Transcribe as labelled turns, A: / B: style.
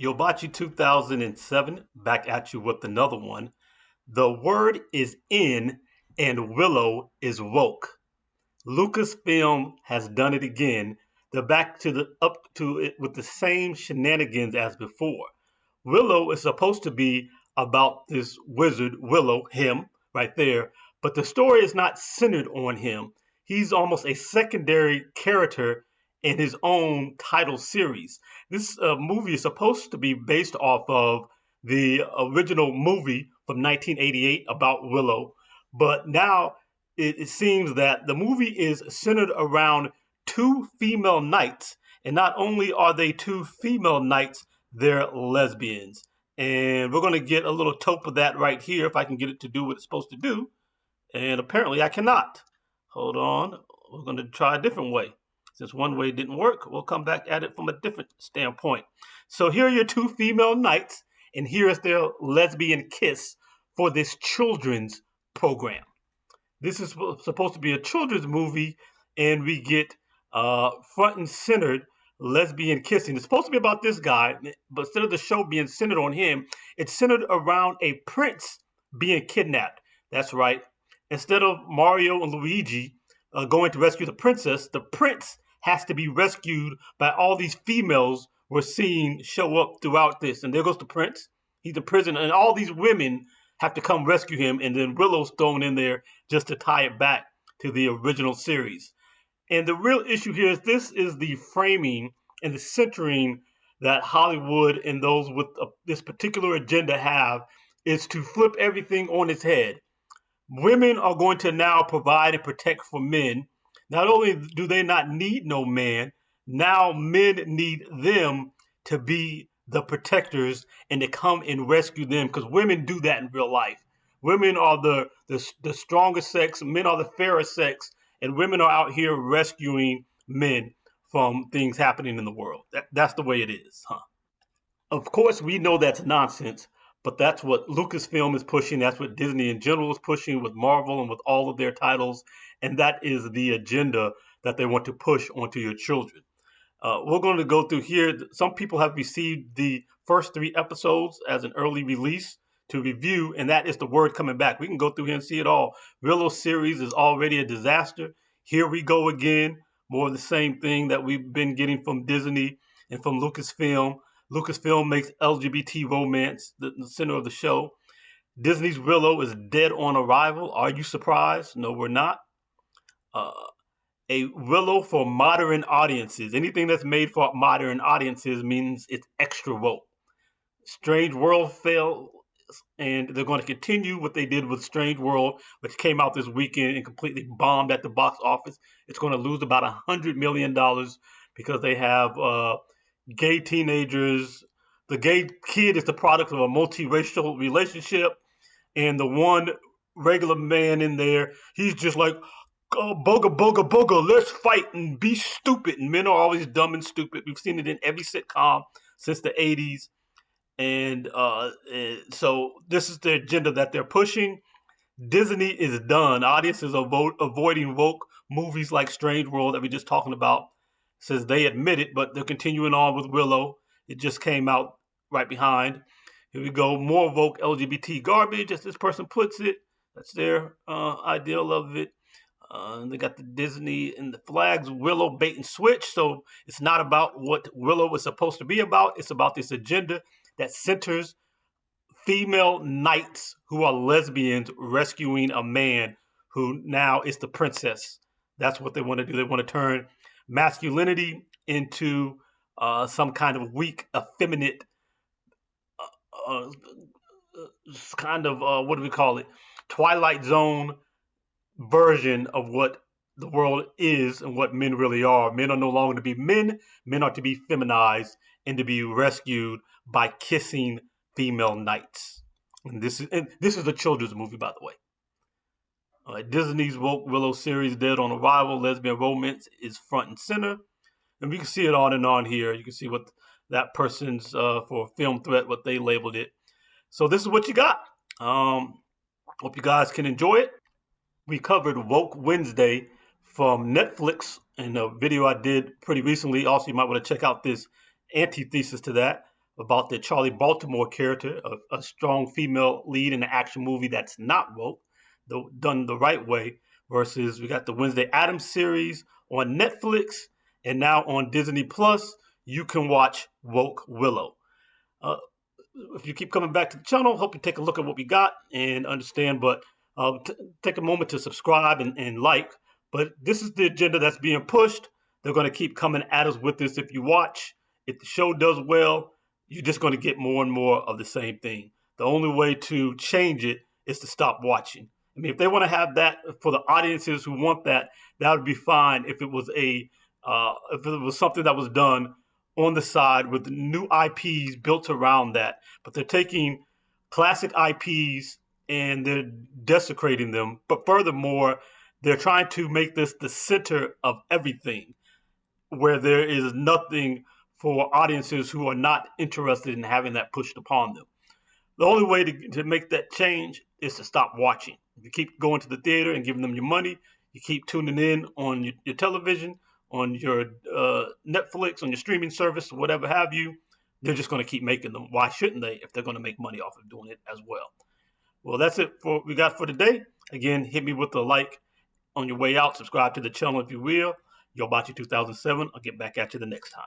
A: Yobachi 2007, back at you with another one. The word is in and Willow is woke. Lucasfilm has done it again. They're back to the up to it with the same shenanigans as before. Willow is supposed to be about this wizard, Willow, him, right there, but the story is not centered on him. He's almost a secondary character in his own title series. This movie is supposed to be based off of the original movie from 1988 about Willow, but now it seems that the movie is centered around two female knights, and not only are they two female knights, they're lesbians. And we're going to get a little tope of that right here if I can get it to do what it's supposed to do. And apparently I cannot. Hold on. We're going to try a different way. Since one way didn't work, we'll come back at it from a different standpoint. So here are your two female knights, and here is their lesbian kiss for this children's program. This is supposed to be a children's movie, and we get front and centered lesbian kissing. It's supposed to be about this guy, but instead of the show being centered on him, it's centered around a prince being kidnapped. That's right. Instead of Mario and Luigi going to rescue the princess, the prince has to be rescued by all these females we're seeing show up throughout this. And there goes the prince. He's in prison, and all these women have to come rescue him, and then Willow's thrown in there just to tie it back to the original series. And the real issue here is this is the framing and the centering that Hollywood and those with this particular agenda have, is to flip everything on its head. Women are going to now provide and protect for men. Not only do they not need no man, now men need them to be the protectors and to come and rescue them, because women do that in real life. Women are the strongest sex, men are the fairer sex, and women are out here rescuing men from things happening in the world. That's the way it is, huh? Of course, we know that's nonsense, but that's what Lucasfilm is pushing. That's what Disney in general is pushing with Marvel and with all of their titles. And that is the agenda that they want to push onto your children. We're going to go through here. Some people have received the first 3 episodes as an early release to review, and that is the word coming back. We can go through here and see it all. Willow series is already a disaster. Here we go again. More of the same thing that we've been getting from Disney and from Lucasfilm. Lucasfilm makes LGBT romance the center of the show. Disney's Willow is dead on arrival. Are you surprised? No, we're not. A Willow for modern audiences. Anything that's made for modern audiences means it's extra woke. Strange World failed, and they're going to continue what they did with Strange World, which came out this weekend and completely bombed at the box office. It's going to lose about $100 million because they have gay teenagers. The gay kid is the product of a multiracial relationship, and the one regular man in there, he's just like, oh, booga, booga, booga, let's fight and be stupid. And men are always dumb and stupid. We've seen it in every sitcom since the 80s. And so this is the agenda that they're pushing. Disney is done. Audiences are avoiding woke movies like Strange World that we just talking about, says they admit it, but they're continuing on with Willow. It just came out right behind. Here we go. More woke LGBT garbage, as this person puts it. That's their ideal of it. And they got the Disney and the flags, Willow bait and switch. So it's not about what Willow is supposed to be about. It's about this agenda that centers female knights who are lesbians rescuing a man who now is the princess. That's what they want to do. They want to turn masculinity into some kind of weak, effeminate, kind of, what do we call it? Twilight Zone version of what the world is and what men really are. Men are no longer to be men. Men are to be feminized and to be rescued by kissing female knights. And this is a children's movie, by the way. Disney's woke Willow series, dead on arrival. Lesbian romance is front and center, and we can see it on and on here. You can see what that person's for film threat, what they labeled it. So this is what you got. Hope you guys can enjoy it. We covered Woke Wednesday from Netflix in a video I did pretty recently. Also, you might want to check out this antithesis to that. about the Charlie Baltimore character, a strong female lead in an action movie that's not woke, though done the right way, versus we got the Wednesday Addams series on Netflix, and now on Disney Plus, you can watch Woke Willow. Uh, if you keep coming back to the channel, hope you take a look at what we got and understand. But take a moment to subscribe and like. But this is the agenda that's being pushed. They're going to keep coming at us with this. If you watch, if the show does well, you're just going to get more and more of the same thing. The only way to change it is to stop watching. I mean, if they want to have that for the audiences who want that, that would be fine. If it was something that was done on the side with new IPs built around that, but they're taking classic IPs and they're desecrating them. But furthermore, they're trying to make this the center of everything, where there is nothing for audiences who are not interested in having that pushed upon them. The only way to make that change is to stop watching. If you keep going to the theater and giving them your money, you keep tuning in on your television, on your Netflix, on your streaming service, whatever have you, they're just going to keep making them. Why shouldn't they if they're going to make money off of doing it as well? Well, that's it for what we got for today. Again, hit me with a like on your way out. Subscribe to the channel if you will. Yobachi 2007. I'll get back at you the next time.